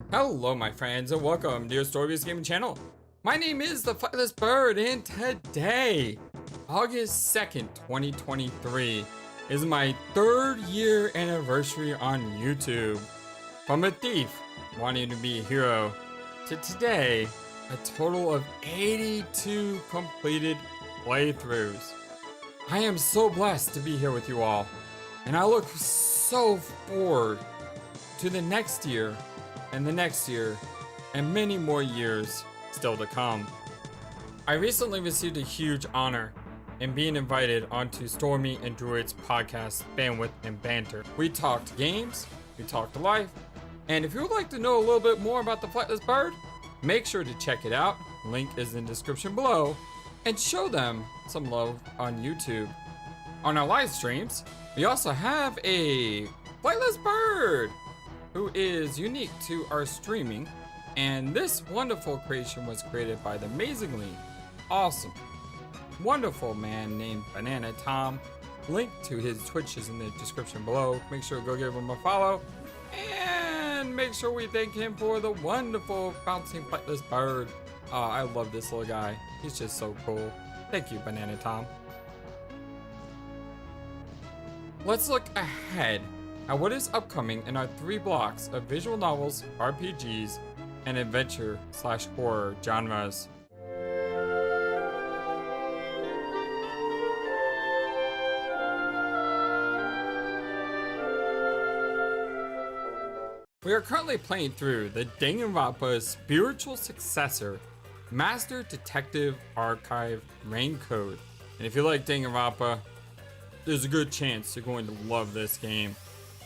Hello my friends and welcome to your Story-Based Gaming channel. My name is the FlightlessBird and today, August 2nd, 2023 is my 3rd year anniversary on YouTube. From a thief wanting to be a hero to today, a total of 82 completed playthroughs. I am so blessed to be here with you all and I look so forward to the next year and the next year, and many more years still to come. I recently received a huge honor in being invited onto Stormy and Druid's podcast, Bandwidth and Banter. We talked games, we talked life, and if you would like to know a little bit more about the Flightless Bird, make sure to check it out. Link is in the description below, and show them some love on YouTube. On our live streams, we also have a Flightless Bird who is unique to our streaming, and this wonderful creation was created by the amazingly awesome, wonderful man named BananaTom. Link to his Twitch is in the description below. Make sure to go give him a follow, and make sure we thank him for the wonderful bouncing Flightless Bird. I love this little guy. He's just so cool. Thank you, BananaTom. Let's look ahead at what is upcoming in our 3 blocks of visual novels, RPGs, and adventure/horror genres. We are currently playing through the Danganronpa's spiritual successor, Master Detective Archive Raincode. And if you like Danganronpa, there's a good chance you're going to love this game.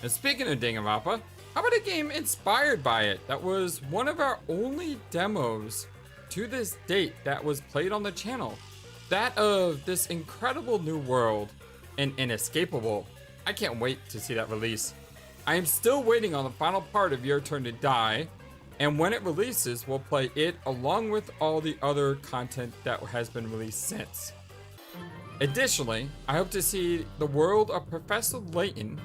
And speaking of Danganronpa, how about a game inspired by it that was one of our only demos to this date that was played on the channel? That of this incredible new world and Inescapable. I can't wait to see that release. I am still waiting on the final part of Your Turn to Die, and when it releases, we'll play it along with all the other content that has been released since. Additionally, I hope to see the world of Professor Layton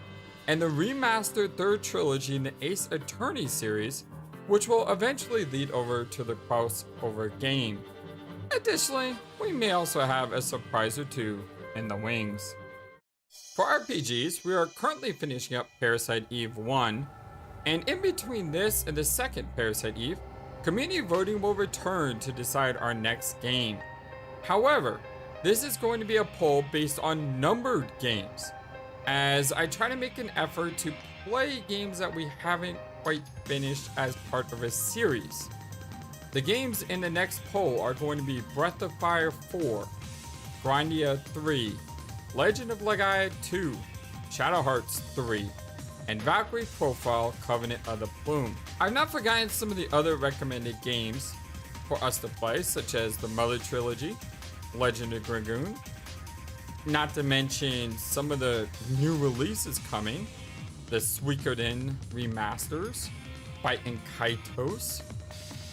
and the remastered 3rd trilogy in the Ace Attorney series, which will eventually lead over to the crossover game. Additionally, we may also have a surprise or two in the wings. For RPGs, we are currently finishing up Parasite Eve 1, and in between this and the second Parasite Eve, community voting will return to decide our next game. However, this is going to be a poll based on numbered games, as I try to make an effort to play games that we haven't quite finished as part of a series. The games in the next poll are going to be Breath of Fire 4, Grindia 3, Legend of Legaia 2, Shadow Hearts 3, and Valkyrie Profile Covenant of the Plume. I've not forgotten some of the other recommended games for us to play, such as the Mother Trilogy, Legend of Dragoon, not to mention some of the new releases coming, the Suikoden remasters, Fight and Kaitos,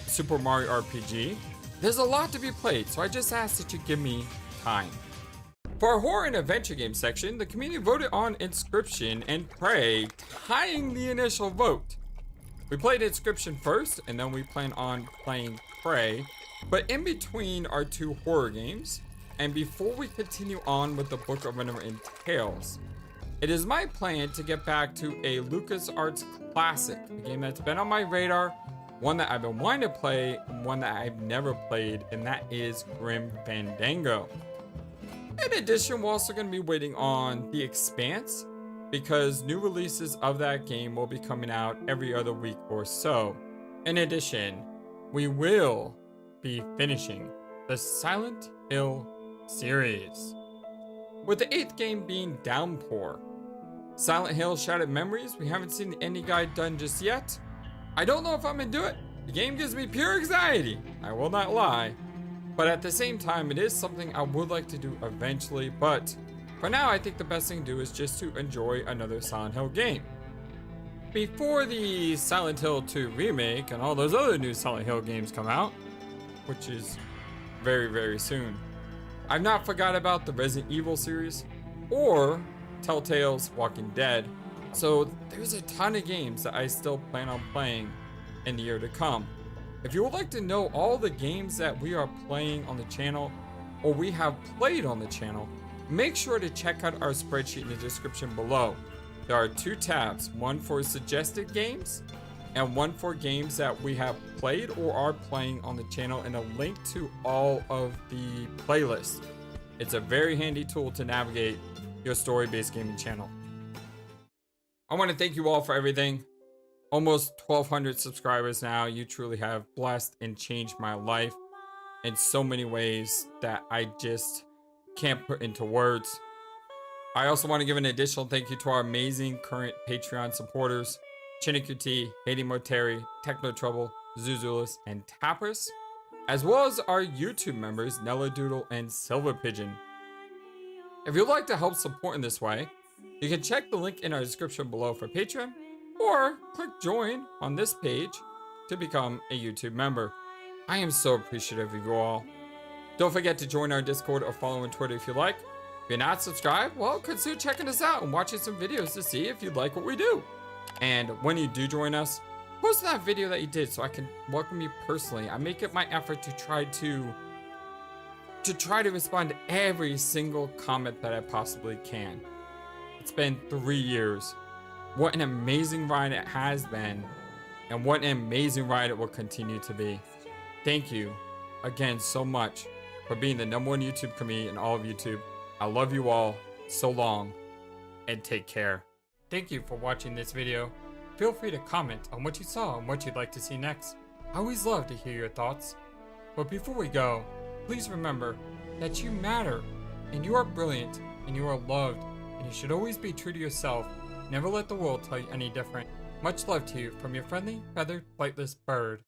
Super Mario RPG. There's a lot to be played, so I just ask that you give me time. For our horror and adventure game section, the community voted on Inscription and Prey, tying the initial vote. We played Inscription first, and then we plan on playing Prey, but in between our 2 horror games, and before we continue on with the Book of Unwritten Tales, it is my plan to get back to a LucasArts classic, a game that's been on my radar, one that I've been wanting to play, and one that I've never played, and that is Grim Fandango. In addition, we're also going to be waiting on The Expanse, because new releases of that game will be coming out every other week or so. In addition, we will be finishing the Silent Hill series, with the 8th game being Downpour. Silent Hill Shattered Memories, we haven't seen the ending guide done just yet. I don't know if I'm gonna do it. The game gives me pure anxiety, I will not lie, but at the same time it is something I would like to do eventually. But for now, I think the best thing to do is just to enjoy another Silent Hill game before the Silent Hill 2 remake and all those other new Silent Hill games come out, which is very, very soon. I've not forgot about the Resident Evil series or Telltale's Walking Dead, so there's a ton of games that I still plan on playing in the year to come. If you would like to know all the games that we are playing on the channel or we have played on the channel, make sure to check out our spreadsheet in the description below. There are 2 tabs, one for suggested games and one for games that we have played or are playing on the channel, and a link to all of the playlists. It's a very handy tool to navigate your story-based gaming channel. I want to thank you all for everything. Almost 1,200 subscribers now. You truly have blessed and changed my life in so many ways that I just can't put into words. I also want to give an additional thank you to our amazing current Patreon supporters, Chinicuti, Haiti Moteri, Techno Trouble, Zuzulus, and Tappers, as well as our YouTube members, Nella Doodle and Silver Pigeon. If you'd like to help support in this way, you can check the link in our description below for Patreon, or click join on this page to become a YouTube member. I am so appreciative of you all. Don't forget to join our Discord or follow on Twitter if you like. If you're not subscribed, well, consider checking us out and watching some videos to see if you like what we do. And when you do join us, post that video that you did so I can welcome you personally. I make it my effort to try to respond to every single comment that I possibly can. It's been 3 years. What an amazing ride it has been, and what an amazing ride it will continue to be. Thank you again so much for being the #1 YouTube community in all of YouTube. I love you all. So long, and take care. Thank you for watching this video. Feel free to comment on what you saw and what you'd like to see next. I always love to hear your thoughts. But before we go, please remember that you matter, and you are brilliant, and you are loved, and you should always be true to yourself. Never let the world tell you any different. Much love to you from your friendly, feathered, flightless bird.